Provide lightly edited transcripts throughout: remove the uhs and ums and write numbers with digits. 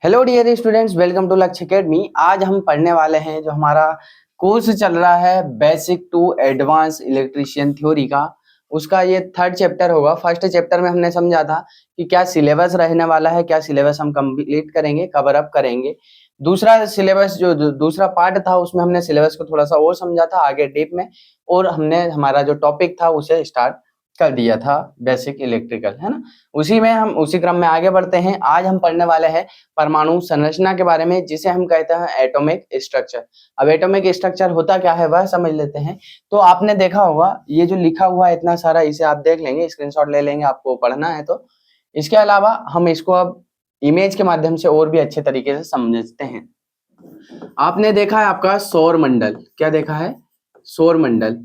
Hello dear students, welcome to Lakshya academy. आज हम पढ़ने वाले हैं जो हमारा कोर्स चल रहा है basic to advance electrician theory का। उसका ये थर्ड चैप्टर होगा। फर्स्ट चैप्टर में हमने समझा था कि क्या सिलेबस रहने वाला है, क्या सिलेबस हम कंप्लीट करेंगे, कवर अप करेंगे। दूसरा सिलेबस जो दूसरा पार्ट था उसमें हमने सिलेबस को थोड़ा सा और समझा था आगे डीप में, और हमने हमारा जो टॉपिक था उसे स्टार्ट कर दिया था, बेसिक इलेक्ट्रिकल, है ना। उसी में हम उसी क्रम में आगे बढ़ते हैं। आज हम पढ़ने वाले हैं परमाणु संरचना के बारे में, जिसे हम कहते हैं एटॉमिक स्ट्रक्चर। अब एटॉमिक स्ट्रक्चर होता क्या है वह समझ लेते हैं। तो आपने देखा होगा ये जो लिखा हुआ है इतना सारा, इसे आप देख लेंगे, स्क्रीनशॉट ले लेंगे, आपको पढ़ना है तो। इसके अलावा हम इसको अब इमेज के माध्यम से और भी अच्छे तरीके से समझते हैं। आपने देखा है आपका सौर मंडल, क्या देखा है? सौर मंडल।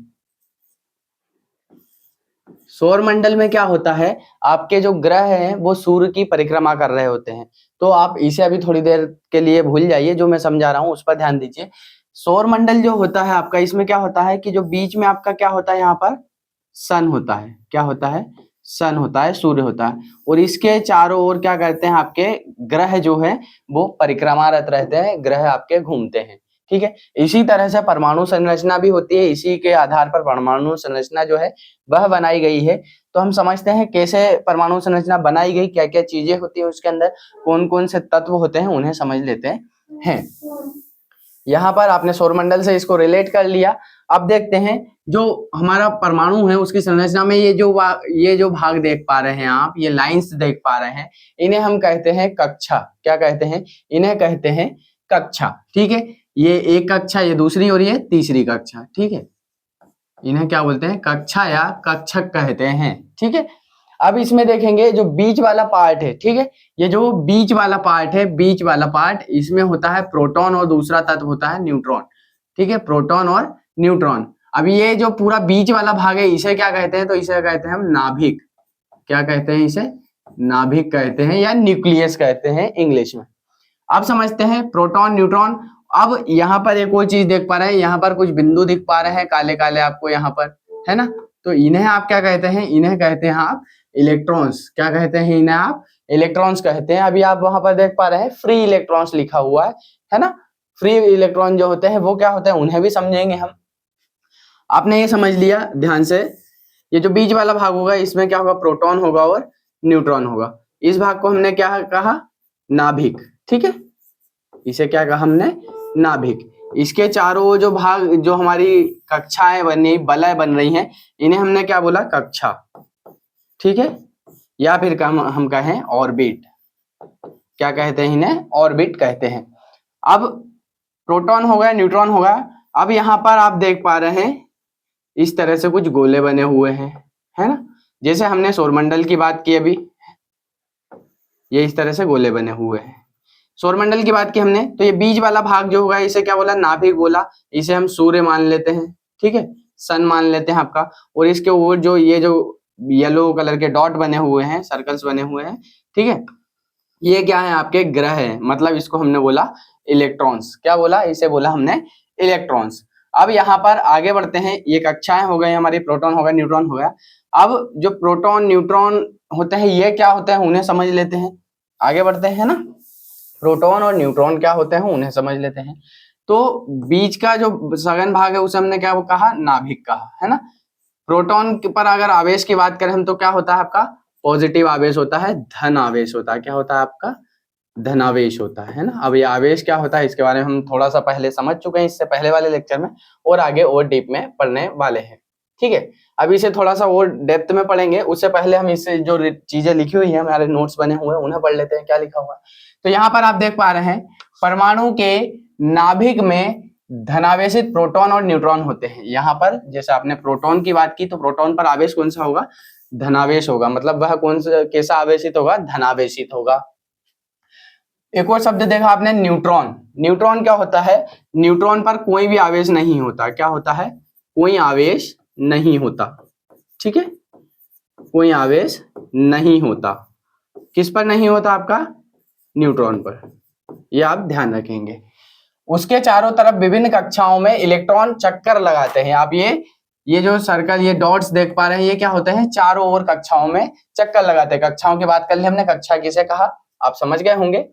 सौर मंडल में क्या होता है, आपके जो ग्रह हैं वो सूर्य की परिक्रमा कर रहे होते हैं। तो आप इसे अभी थोड़ी देर के लिए भूल जाइए, जो मैं समझा रहा हूं उस पर ध्यान दीजिए। सौर मंडल जो होता है आपका, इसमें क्या होता है कि जो बीच में आपका क्या होता है, यहाँ पर सन होता है। क्या होता है? सन होता है, सूर्य होता है। और इसके चारों ओर क्या करते हैं, आपके ग्रह जो है वो परिक्रमारत रहते हैं, ग्रह आपके घूमते हैं। ठीक है। इसी तरह से परमाणु संरचना भी होती है। इसी के आधार पर परमाणु संरचना जो है वह बनाई गई है। तो हम समझते हैं कैसे परमाणु संरचना बनाई गई, क्या क्या चीजें होती है उसके अंदर, कौन कौन से तत्व होते हैं, उन्हें समझ लेते हैं। यहाँ पर आपने सौरमंडल से इसको रिलेट कर लिया। अब देखते हैं जो हमारा परमाणु है उसकी संरचना में ये जो भाग देख पा रहे हैं आप, ये लाइंस देख पा रहे हैं, इन्हें हम कहते हैं कक्षा। क्या कहते हैं? इन्हें कहते हैं कक्षा। ठीक है। ये एक कक्षा, ये दूसरी, और ये तीसरी कक्षा। ठीक है। इन्हें क्या बोलते हैं? कक्षा या कक्षक कहते हैं। ठीक है। अब इसमें देखेंगे जो बीच वाला पार्ट है, ठीक है, ये जो बीच वाला पार्ट है, बीच वाला पार्ट, इसमें होता है प्रोटॉन और दूसरा तत्व होता है न्यूट्रॉन। ठीक है, प्रोटॉन और न्यूट्रॉन। अब ये जो पूरा बीच वाला भाग है इसे क्या कहते हैं? तो इसे कहते हैं हम नाभिक। क्या कहते हैं इसे? नाभिक कहते हैं या न्यूक्लियस कहते हैं इंग्लिश में। अब समझते हैं प्रोटॉन न्यूट्रॉन। अब यहाँ पर एक और चीज देख पा रहे हैं, यहाँ पर कुछ बिंदु दिख पा रहे हैं काले काले आपको यहाँ पर, है ना। तो इन्हें आप क्या कहते हैं? इन्हें कहते हैं आप इलेक्ट्रॉन्स। क्या कहते हैं इन्हें? आप इलेक्ट्रॉन्स कहते हैं। अभी आप वहां पर देख पा रहे हैं फ्री इलेक्ट्रॉन्स लिखा हुआ है ना। फ्री इलेक्ट्रॉन जो होते हैं वो क्या होते हैं, उन्हें भी समझेंगे हम। आपने ये समझ लिया ध्यान से। ये जो बीच वाला भाग होगा इसमें क्या होगा? प्रोटॉन होगा और न्यूट्रॉन होगा। इस भाग को हमने क्या कहा? नाभिक। ठीक है। इसे क्या कहा हमने? नाभिक। इसके चारों जो भाग, जो हमारी कक्षाएं बनी, बलय बन रही हैं, इन्हें हमने क्या बोला? कक्षा। ठीक है। या फिर हम कहें ऑर्बिट। क्या कहते हैं इन्हें? ऑर्बिट कहते हैं। अब प्रोटॉन हो गया, न्यूट्रॉन हो गया। अब यहाँ पर आप देख पा रहे हैं इस तरह से कुछ गोले बने हुए हैं, है ना। जैसे हमने सौरमंडल की बात की अभी, ये इस तरह से गोले बने हुए हैं। सौरमंडल की बात की हमने, तो ये बीच वाला भाग जो होगा इसे क्या बोला? नाभिक बोला। इसे हम सूर्य मान लेते हैं। ठीक है, सन मान लेते हैं आपका। और इसके ऊपर जो ये जो येलो कलर के डॉट बने हुए हैं, सर्कल्स बने हुए हैं, ठीक है, ये क्या है? आपके ग्रह है। मतलब इसको हमने बोला इलेक्ट्रॉन्स। क्या बोला? इसे बोला हमने इलेक्ट्रॉन्स। अब यहाँ पर आगे बढ़ते हैं। ये कक्षाएं हो गई हमारी, प्रोटॉन हो गया, न्यूट्रॉन हो गया। अब जो प्रोटॉन न्यूट्रॉन होते हैं ये क्या होते हैं उन्हें समझ लेते हैं। आगे बढ़ते हैं ना। प्रोटॉन और न्यूट्रॉन क्या होते हैं उन्हें समझ लेते हैं। तो बीच का जो सघन भाग है उसे हमने क्या वो कहा? नाभिक कहा, है ना। प्रोटॉन पर अगर आवेश की बात करें हम, तो क्या होता है आपका? पॉजिटिव आवेश होता है, धन आवेश होता है। क्या होता है आपका? धनावेश होता है ना। अब ये आवेश क्या होता है इसके बारे में हम थोड़ा सा पहले समझ चुके हैं, इससे पहले वाले लेक्चर में, और आगे और डीप में पढ़ने वाले हैं। ठीक है। अब इसे थोड़ा सा और डेप्थ में पढ़ेंगे। उससे पहले हम इससे जो चीजें लिखी हुई है, हमारे नोट्स बने हुए हैं, उन्हें पढ़ लेते हैं क्या लिखा हुआ है। तो यहाँ पर आप देख पा रहे हैं परमाणु के नाभिक में धनावेशित प्रोटॉन और न्यूट्रॉन होते हैं। यहाँ पर जैसे आपने प्रोटॉन की बात की, तो प्रोटॉन पर आवेश कौन सा होगा? धनावेश होगा। मतलब वह कौन सा कैसा आवेशित होगा? धनावेशित होगा। एक और शब्द देखा आपने, न्यूट्रॉन। न्यूट्रॉन क्या होता है? न्यूट्रॉन पर कोई भी आवेश नहीं होता। क्या होता है? कोई आवेश नहीं होता। ठीक है, कोई आवेश नहीं होता। किस पर नहीं होता? आपका न्यूट्रॉन पर। यह आप ध्यान रखेंगे। उसके चारों तरफ विभिन्न कक्षाओं में इलेक्ट्रॉन चक्कर लगाते हैं। आप ये जो सर्कल, ये डॉट्स देख पा रहे हैं, ये क्या होते हैं? चारों ओर कक्षाओं में चक्कर लगाते हैं। कक्षाओं की बात कर ली हमने, कक्षा किसे कहा आप समझ गए होंगे।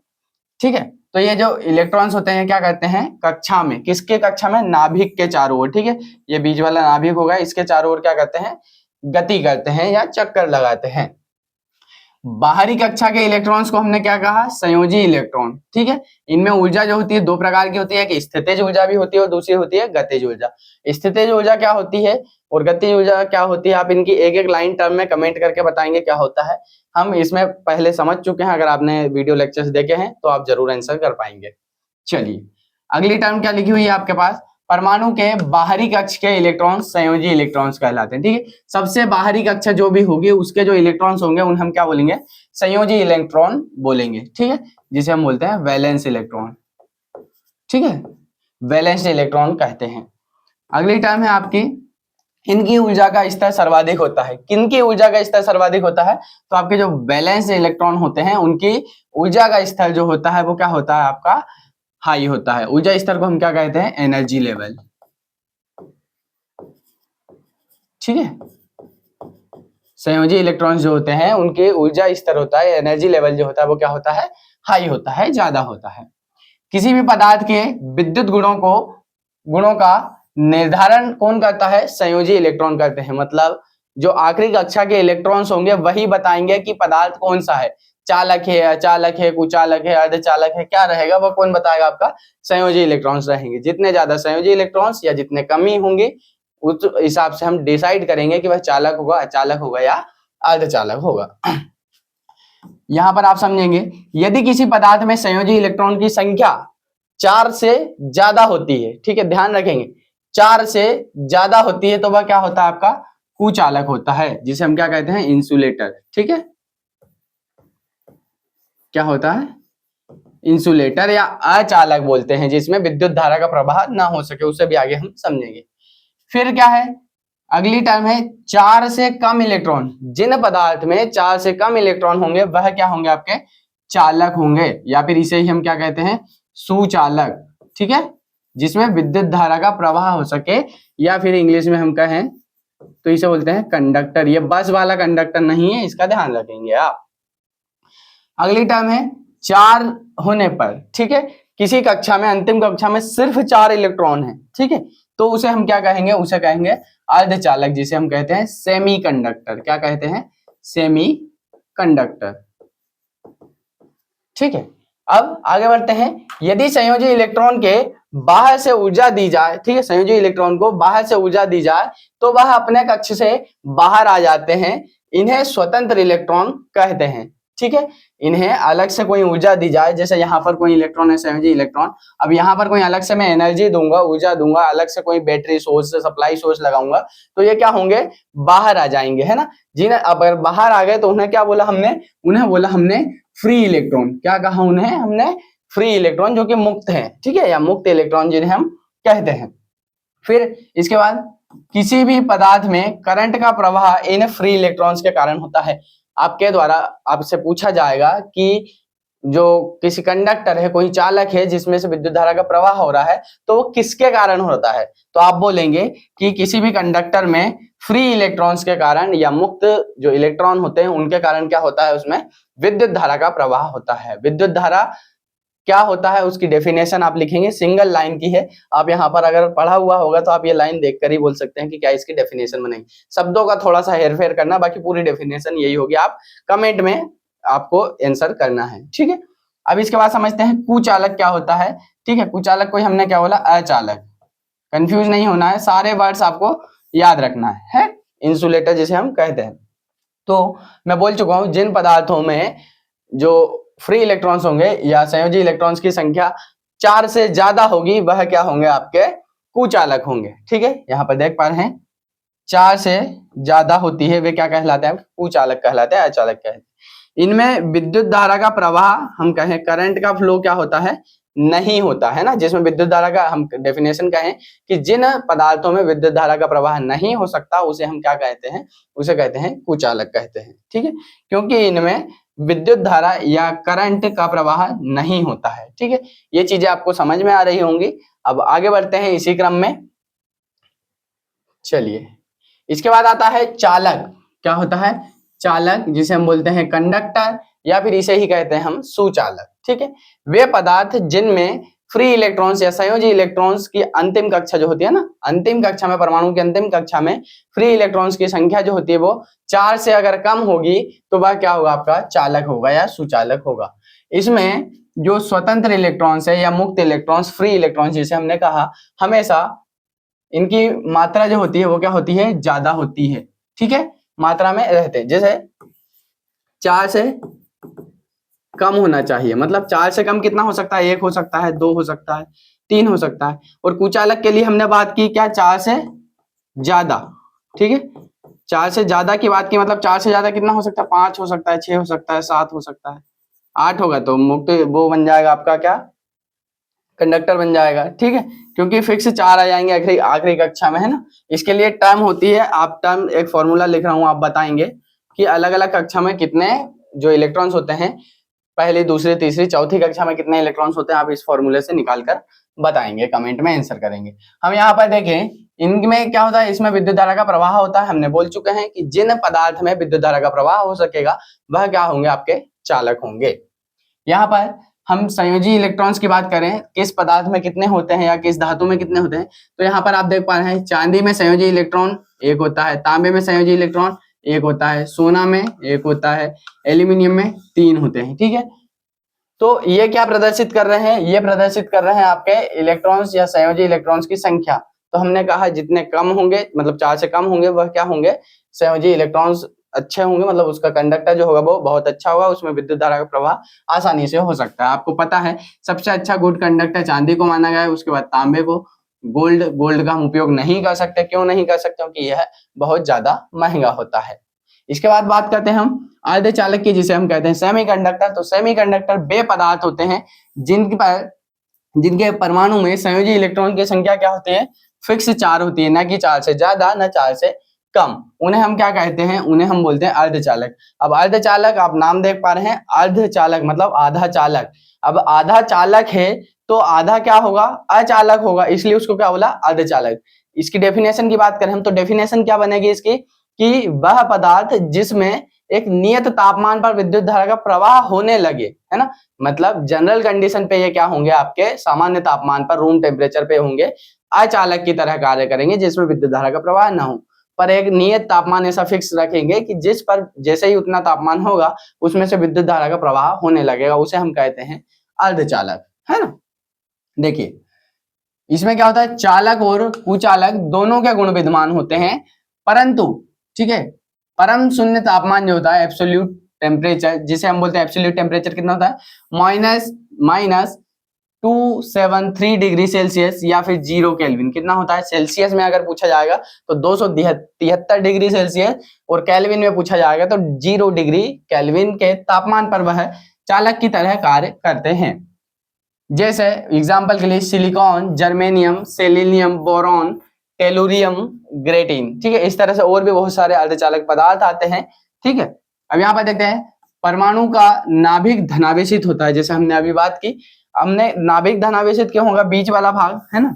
ठीक है। तो ये जो इलेक्ट्रॉन्स होते हैं क्या करते हैं कक्षा में, किसके कक्षा में, नाभिक के चारों ओर, ठीक है, ये बीच वाला नाभिक होगा, इसके चारों ओर क्या करते हैं, गति करते हैं या चक्कर लगाते हैं। बाहरी कक्षा के इलेक्ट्रॉन्स को हमने क्या कहा, संयोजी इलेक्ट्रॉन, ठीक है। इनमें ऊर्जा जो होती है दो प्रकार की होती है, कि स्थितिज ऊर्जा भी होती है और दूसरी होती है गतिज ऊर्जा। स्थितिज ऊर्जा क्या होती है और गतिज ऊर्जा क्या होती है, आप इनकी एक एक लाइन टर्म में कमेंट करके बताएंगे क्या होता है। हम इसमें पहले समझ चुके हैं, अगर आपने वीडियो लेक्चर्स देखे हैं तो आप जरूर आंसर कर पाएंगे। चलिए अगली टर्म क्या लिखी हुई है आपके पास, परमाणु के बाहरी कक्ष के इलेक्ट्रॉन संयोजी इलेक्ट्रॉन्स कहलाते हैं, ठीक है। सबसे बाहरी कक्षा जो भी होगी उसके जो इलेक्ट्रॉन्स होंगे उन्हें हम क्या बोलेंगे, संयोजी इलेक्ट्रॉन बोलेंगे, ठीक है, जिसे हम बोलते हैं वैलेंस इलेक्ट्रॉन, ठीक है, वैलेंस इलेक्ट्रॉन कहते हैं। अगली टर्म है आपकी, इनकी ऊर्जा का स्तर सर्वाधिक होता है। किनकी ऊर्जा का स्तर सर्वाधिक होता है, तो आपके जो वैलेंस इलेक्ट्रॉन होते हैं उनकी ऊर्जा का स्तर जो होता है वो क्या होता है आपका, हाई होता है। ऊर्जा स्तर को हम क्या कहते हैं, एनर्जी लेवल, ठीक है। संयोजी इलेक्ट्रॉन्स जो होते हैं उनके ऊर्जा स्तर होता है, एनर्जी लेवल जो होता है वो क्या होता है, हाई होता है, ज्यादा होता है। किसी भी पदार्थ के विद्युत गुणों का निर्धारण कौन करता है, संयोजी इलेक्ट्रॉन करते हैं। मतलब जो आखिरी कक्षा के इलेक्ट्रॉन्स होंगे वही बताएंगे कि पदार्थ कौन सा है, चालक है, अचालक है, कुचालक है, अर्धचालक है, क्या रहेगा वो कौन बताएगा, आपका संयोजी इलेक्ट्रॉन्स रहेंगे। जितने ज्यादा संयोजी इलेक्ट्रॉन्स या जितने कमी होंगे उस हिसाब से हम डिसाइड करेंगे कि वह चालक होगा, अचालक होगा या अर्धचालक होगा। यहां पर आप समझेंगे, यदि किसी पदार्थ में संयोजी इलेक्ट्रॉन की संख्या 4 से ज्यादा होती है, ठीक है, ध्यान रखेंगे 4 से ज्यादा होती है तो वह क्या होता है आपका, कुचालक होता है, जिसे हम क्या कहते हैं, इंसुलेटर, ठीक है। क्या होता है, इंसुलेटर या अचालक बोलते हैं, जिसमें विद्युत धारा का प्रवाह ना हो सके, उसे भी आगे हम समझेंगे। फिर क्या है, अगली टर्म है 4 से कम इलेक्ट्रॉन। जिन पदार्थ में 4 से कम इलेक्ट्रॉन होंगे वह क्या होंगे, आपके चालक होंगे, या फिर इसे ही हम क्या कहते हैं, सुचालक, ठीक है, जिसमें विद्युत धारा का प्रवाह हो सके, या फिर इंग्लिश में हम कहें तो इसे बोलते हैं कंडक्टर। ये बस वाला कंडक्टर नहीं है, इसका ध्यान रखेंगे आप। अगली टर्म है 4 होने पर, ठीक है, किसी कक्षा में, अंतिम कक्षा में सिर्फ 4 इलेक्ट्रॉन है, ठीक है, तो उसे हम क्या कहेंगे, उसे कहेंगे अर्धचालक, जिसे हम कहते हैं सेमी कंडक्टर। क्या कहते हैं, सेमी कंडक्टर, ठीक है। अब आगे बढ़ते हैं, यदि संयोजी इलेक्ट्रॉन के बाहर से ऊर्जा दी जाए, ठीक है, संयोजी इलेक्ट्रॉन को बाहर से ऊर्जा दी जाए तो वह अपने कक्ष से बाहर आ जाते हैं, इन्हें स्वतंत्र इलेक्ट्रॉन कहते हैं, ठीक है। इन्हें अलग से कोई ऊर्जा दी जाए, जैसे यहाँ पर कोई इलेक्ट्रॉन है संयोजी इलेक्ट्रॉन, अब यहाँ पर कोई अलग से मैं एनर्जी दूंगा, ऊर्जा दूंगा, अलग से कोई बैटरी सोर्स, सप्लाई सोर्स लगाऊंगा, तो ये क्या होंगे, बाहर आ जाएंगे, है ना। जिन्हें अगर बाहर आ गए तो उन्हें क्या बोला हमने, उन्हें बोला हमने फ्री इलेक्ट्रॉन। क्या कहा उन्हें हमने, फ्री इलेक्ट्रॉन, जो कि मुक्त है, ठीक है, या मुक्त इलेक्ट्रॉन जिन्हें हम कहते हैं। फिर इसके बाद किसी भी पदार्थ में करंट का प्रवाह इन फ्री इलेक्ट्रॉन्स के कारण होता है। आपके द्वारा आपसे पूछा जाएगा कि जो किसी कंडक्टर है, कोई चालक है जिसमें से विद्युत धारा का प्रवाह हो रहा है, तो वो किसके कारण होता है, तो आप बोलेंगे कि किसी भी कंडक्टर में फ्री इलेक्ट्रॉन्स के कारण या मुक्त जो इलेक्ट्रॉन होते हैं उनके कारण क्या होता है, उसमें विद्युत धारा का प्रवाह होता है। विद्युत धारा क्या होता है उसकी डेफिनेशन आप लिखेंगे, सिंगल लाइन की है, आप यहाँ पर अगर पढ़ा हुआ होगा तो आप ये लाइन देखकर ही बोल सकते हैं कि क्या इसकी डेफिनेशन बनेगी। शब्दों का थोड़ा सा हेरफेर करना, बाकी पूरी डेफिनेशन यही होगी, आप कमेंट में आपको आंसर करना है, ठीक है। अब इसके बाद समझते हैं कुचालक क्या होता है, ठीक है। कुचालक को हमने क्या बोला, अचालक, कंफ्यूज नहीं होना है, सारे वर्ड्स आपको याद रखना है। इंसुलेटर जिसे हम कहते हैं, तो मैं बोल चुका हूं जिन पदार्थों में जो फ्री इलेक्ट्रॉन्स होंगे या संयोजी इलेक्ट्रॉन्स की संख्या 4 से ज्यादा होगी वह क्या होंगे, आपके कुचालक होंगे, ठीक है। यहाँ पर देख पा रहे हैं 4 से ज्यादा होती है वे क्या कहलाते हैं, कुचालक कहलाते हैं, अचालक कहते हैं। इनमें विद्युत धारा का प्रवाह, हम कहें करंट का फ्लो क्या होता है, नहीं होता है ना। जिसमें विद्युत धारा का हम डेफिनेशन कहें कि जिन पदार्थों में विद्युत धारा का प्रवाह नहीं हो सकता उसे हम क्या कहते हैं, उसे कहते हैं कुचालक कहते हैं, ठीक है, क्योंकि इनमें विद्युत धारा या करंट का प्रवाह नहीं होता है, ठीक है। ये चीजें आपको समझ में आ रही होंगी। अब आगे बढ़ते हैं इसी क्रम में, चलिए। इसके बाद आता है चालक। क्या होता है, चालक, जिसे हम बोलते हैं कंडक्टर या फिर इसे ही कहते हैं हम सुचालक, ठीक है। वे पदार्थ जिनमें फ्री इलेक्ट्रॉन्स या संयोजी इलेक्ट्रॉन्स की अंतिम कक्षा जो होती है ना, अंतिम कक्षा में, परमाणु की अंतिम कक्षा में फ्री इलेक्ट्रॉन्स की संख्या जो होती है वो 4 से अगर कम होगी तो वह क्या होगा, आपका चालक होगा या सुचालक होगा। इसमें जो स्वतंत्र इलेक्ट्रॉन्स है या मुक्त इलेक्ट्रॉन्स, फ्री इलेक्ट्रॉन्स जिसे हमने कहा, हमेशा इनकी मात्रा जो होती है वो क्या होती है, ज्यादा होती है, ठीक है, मात्रा में रहते हैं। जैसे 4 से कम होना चाहिए, मतलब 4 से कम कितना हो सकता है, 1 हो सकता है, 2 हो सकता है, 3 हो सकता है। और कुचालक के लिए हमने बात की क्या, 4 से ज्यादा, ठीक है, 4 से ज्यादा की बात की, मतलब 4 से ज्यादा कितना हो सकता है, 5 हो सकता है, 6 हो सकता है, 7 हो सकता है, 8 होगा तो मुक्त वो बन जाएगा आपका क्या, कंडक्टर बन जाएगा, ठीक है, क्योंकि फिक्स 4 आ जाएंगे आखिरी आखिरी कक्षा में, है ना। इसके लिए टर्म होती है, आप टर्म एक फॉर्मूला लिख रहा हूं, आप बताएंगे कि अलग अलग कक्षा में कितने जो इलेक्ट्रॉन्स होते हैं, पहली, दूसरी, तीसरी, चौथी कक्षा में कितने इलेक्ट्रॉन्स होते हैं, आप इस फॉर्मूले से निकालकर बताएंगे, कमेंट में आंसर करेंगे। हम यहाँ पर देखें, इनमें क्या होता है, इसमें विद्युत धारा का प्रवाह होता है। हमने बोल चुके हैं कि जिन पदार्थ में विद्युत धारा का प्रवाह हो सकेगा वह क्या होंगे, आपके चालक होंगे। यहाँ पर हम संयोजी इलेक्ट्रॉन्स की बात करें, किस पदार्थ में कितने होते हैं या किस धातु में कितने होते हैं, तो यहाँ पर आप देख पा रहे हैं, चांदी में संयोजी इलेक्ट्रॉन 1 होता है, तांबे में संयोजी इलेक्ट्रॉन 1 होता है, सोना में 1 होता है, एल्यूमिनियम में 3 होते हैं, ठीक है। तो ये क्या प्रदर्शित कर रहे हैं, ये प्रदर्शित कर रहे हैं आपके इलेक्ट्रॉन्स या संयोजी इलेक्ट्रॉन्स की संख्या। तो हमने कहा जितने कम होंगे, मतलब 4 से कम होंगे, वह क्या होंगे, संयोजी इलेक्ट्रॉन्स अच्छे होंगे, मतलब उसका कंडक्टर जो होगा वो बहुत अच्छा होगा, उसमें विद्युत धारा का प्रवाह आसानी से हो सकता है। आपको पता है सबसे अच्छा गुड कंडक्टर चांदी को माना गया है, उसके बाद तांबे को, गोल्ड का हम उपयोग नहीं कर सकते। क्यों नहीं कर सकते, क्योंकि यह बहुत ज्यादा महंगा होता है। इसके बाद बात करते हैं हम अर्धचालक की, जिसे हम कहते हैं सेमीकंडक्टर। तो सेमीकंडक्टर वे पदार्थ होते हैं जिनके परमाणु में संयोजी इलेक्ट्रॉन की संख्या क्या होती है, फिक्स 4 होती है, ना कि 4 से ज्यादा ना 4 से कम। उन्हें हम क्या कहते हैं, उन्हें हम बोलते हैं अर्धचालक। अब अर्धचालक, आप नाम देख पा रहे हैं, अर्धचालक मतलब आधा चालक। अब आधा चालक है तो आधा क्या होगा, अचालक होगा, इसलिए उसको क्या बोला, अर्धचालक। इसकी डेफिनेशन की बात करें हम, तो डेफिनेशन क्या बनेगी इसकी, कि वह पदार्थ जिसमें एक नियत तापमान पर विद्युत धारा का प्रवाह होने लगे, है ना, मतलब जनरल कंडीशन पे ये क्या होंगे, आपके सामान्य तापमान पर, रूम टेम्परेचर पे होंगे, अचालक की तरह कार्य करेंगे, जिसमें विद्युत धारा का प्रवाह ना हो, पर एक नियत तापमान ऐसा फिक्स रखेंगे कि जिस पर जैसे ही उतना तापमान होगा उसमें से विद्युत धारा का प्रवाह होने लगेगा, उसे हम कहते हैं अर्धचालक, है ना। देखिए इसमें क्या होता है, चालक और कुचालक दोनों के गुण विद्यमान होते हैं, परंतु ठीक है, परम शून्य तापमान जो होता है, एब्सोल्यूट टेम्परेचर, जिसे हम बोलते हैं एब्सोल्यूट टेम्परेचर कितना होता है, माइनस 273 डिग्री सेल्सियस या फिर 0 केल्विन। कितना होता है, सेल्सियस में अगर पूछा जाएगा तो 273 डिग्री सेल्सियस, और केल्विन में पूछा जाएगा तो 0 डिग्री केल्विन के तापमान पर वह चालक की तरह कार्य करते हैं। जैसे एग्जाम्पल के लिए silicon, germanium, selenium, boron, tellurium, gratin, ठीक है। इस तरह से और भी बहुत सारे अर्धचालक पदार्थ आते हैं, ठीक है। अब यहाँ पर देखते हैं, परमाणु का नाभिक धनावेशित होता है, जैसे हमने अभी बात की, हमने नाभिक धनावेशित क्यों होगा, बीच वाला भाग, है ना।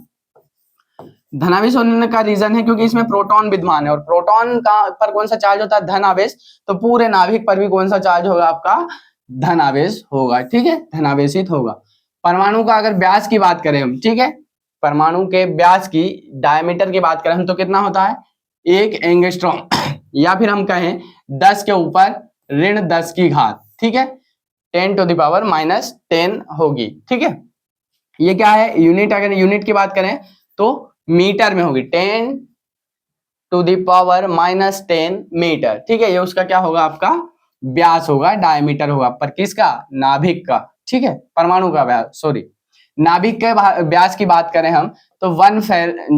धनावेश होने का रीजन है क्योंकि इसमें प्रोटॉन विद्यमान है, और प्रोटॉन का पर कौन सा चार्ज होता है, धनावेश, तो पूरे नाभिक पर भी कौन सा चार्ज होगा, आपका धनावेश होगा, ठीक है, धनावेशित होगा। परमाणु का अगर व्यास की बात करें हम, ठीक है, परमाणु के व्यास की, डायमीटर की बात करें हम, तो कितना होता है, 1 एंगस्ट्रॉम या फिर हम कहें 10 के ऊपर ऋण 10 की घात, ठीक है, 10⁻⁻10 होगी, ठीक है। ये क्या है, यूनिट, अगर यूनिट की बात करें तो मीटर में होगी, 10⁻⁻10 मीटर, ठीक है। ये उसका क्या होगा, आपका व्यास होगा, डायमीटर होगा, पर किसका, नाभिक का, ठीक है, परमाणु का व्यास, सॉरी, नाभिक के व्यास की बात करें हम तो 1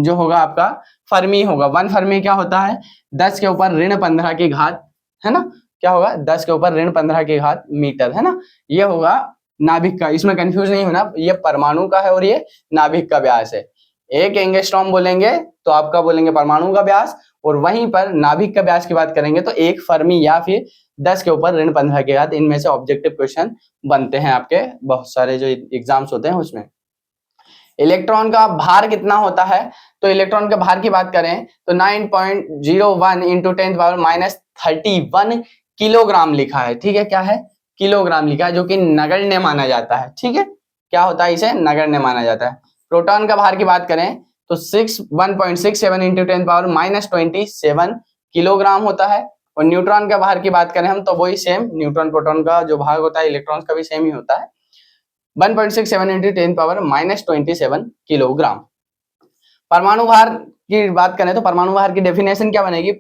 जो होगा आपका फर्मी होगा। 1 फर्मी क्या होता है, 10 के ऊपर ऋण 15 की घात, है ना, क्या होगा, 10 के ऊपर ऋण 15 की घात मीटर, है ना। ये होगा नाभिक का, इसमें कंफ्यूज नहीं होना, ये परमाणु का है और ये नाभिक का व्यास है। 1 एंगस्ट्रॉम बोलेंगे तो आपका बोलेंगे परमाणु का व्यास, और वहीं पर नाभिक का व्यास की बात करेंगे तो 1 फर्मी या फिर 10 के ऊपर ऋण 15 के घात। इनमें से ऑब्जेक्टिव क्वेश्चन बनते हैं आपके बहुत सारे जो एग्जाम्स होते हैं उसमें। इलेक्ट्रॉन का भार कितना होता है, तो इलेक्ट्रॉन के भार की बात करें तो 9.01 × 10⁻³ किलोग्राम लिखा है, ठीक है, क्या है, किलोग्राम लिखा है, जो कि नगण्य माना जाता है। ठीक है, क्या होता है, इसे नगण्य माना जाता है। प्रोटॉन का भार की बात करें तो 1.67 इंटू 10⁻27 किलोग्राम होता है। और न्यूट्रॉन का भार की बात करें हम तो वही सेम, न्यूट्रॉन प्रोटॉन का जो भाग होता है इलेक्ट्रॉन का भी सेम ही होता है, 1.67 इंटू 10⁻27 किलोग्राम। परमाणु भार की बात करें तो परमाणु भार की डेफिनेशन क्या बनेगी,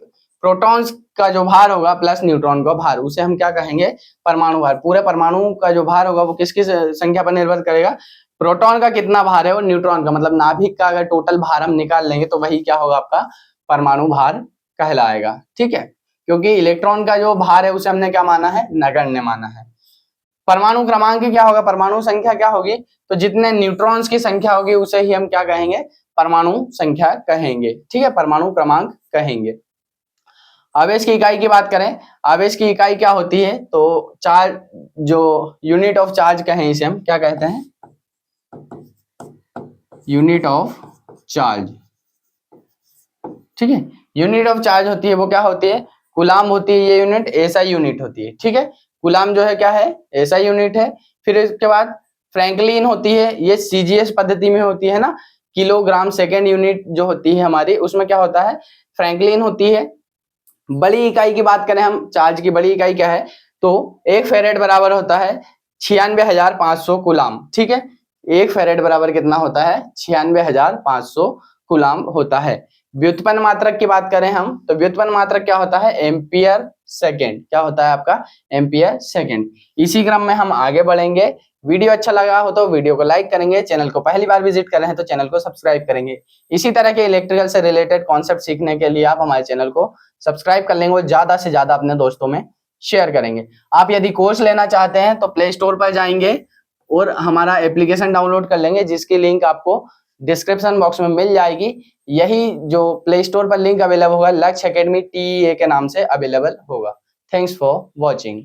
प्रोटॉन्स का जो भार होगा प्लस न्यूट्रॉन का भार, उसे हम क्या कहेंगे, परमाणु भार। पूरे परमाणु का जो भार होगा वो किसकी संख्या पर निर्भर करेगा, प्रोटॉन का कितना भार है और न्यूट्रॉन का, मतलब नाभिक का अगर टोटल भार हम निकाल लेंगे तो वही क्या होगा, आपका परमाणु भार कहलाएगा। ठीक है, क्योंकि इलेक्ट्रॉन का जो भार है उसे हमने क्या माना है, नगण्य माना है। परमाणु क्रमांक क्या होगा, परमाणु संख्या क्या होगी, तो जितने न्यूट्रॉन्स की संख्या होगी उसे ही हम क्या कहेंगे, परमाणु संख्या कहेंगे। ठीक है, परमाणु क्रमांक कहेंगे। आवेश की इकाई की बात करें, आवेश की इकाई क्या होती है, तो चार्ज, जो यूनिट ऑफ चार्ज कहें इसे हम क्या कहते हैं, यूनिट ऑफ चार्ज। ठीक है, यूनिट ऑफ चार्ज होती है वो क्या होती है, कूलाम होती है ये यूनिट, एसआई यूनिट होती है। ठीक है, कूलाम जो है क्या है, एसआई यूनिट है। फिर इसके बाद फ्रैंकलिन होती है, ये सीजीएस पद्धति में होती है ना, किलोग्राम सेकेंड यूनिट जो होती है हमारी, उसमें क्या होता है, फ्रैंकलिन होती है। बड़ी इकाई की बात करें हम, चार्ज की बड़ी इकाई क्या है, तो 1 फेरेड बराबर होता है 96,500 कूलाम। ठीक है, 1 फेरेड बराबर कितना होता है, 96,500 कूलाम होता है। व्युत्पन्न मात्रक की बात करें हम तो व्युत्पन्न मात्रक क्या होता है, एम्पियर सेकेंड। क्या होता है आपका, एम्पियर सेकेंड। इसी क्रम में हम आगे बढ़ेंगे। वीडियो अच्छा लगा हो तो वीडियो को लाइक करेंगे, चैनल को पहली बार विजिट कर रहे हैं तो चैनल को सब्सक्राइब करेंगे। इसी तरह के इलेक्ट्रिकल से रिलेटेड कॉन्सेप्ट सीखने के लिए आप हमारे चैनल को सब्सक्राइब कर लेंगे और ज्यादा से ज्यादा अपने दोस्तों में शेयर करेंगे। आप यदि कोर्स लेना चाहते हैं तो प्ले स्टोर पर जाएंगे और हमारा एप्लीकेशन डाउनलोड कर लेंगे, जिसकी लिंक आपको डिस्क्रिप्शन बॉक्स में मिल जाएगी। यही जो प्ले स्टोर पर लिंक अवेलेबल होगा, लक्ष्य एकेडमी TEA के नाम से अवेलेबल होगा। Thanks for watching.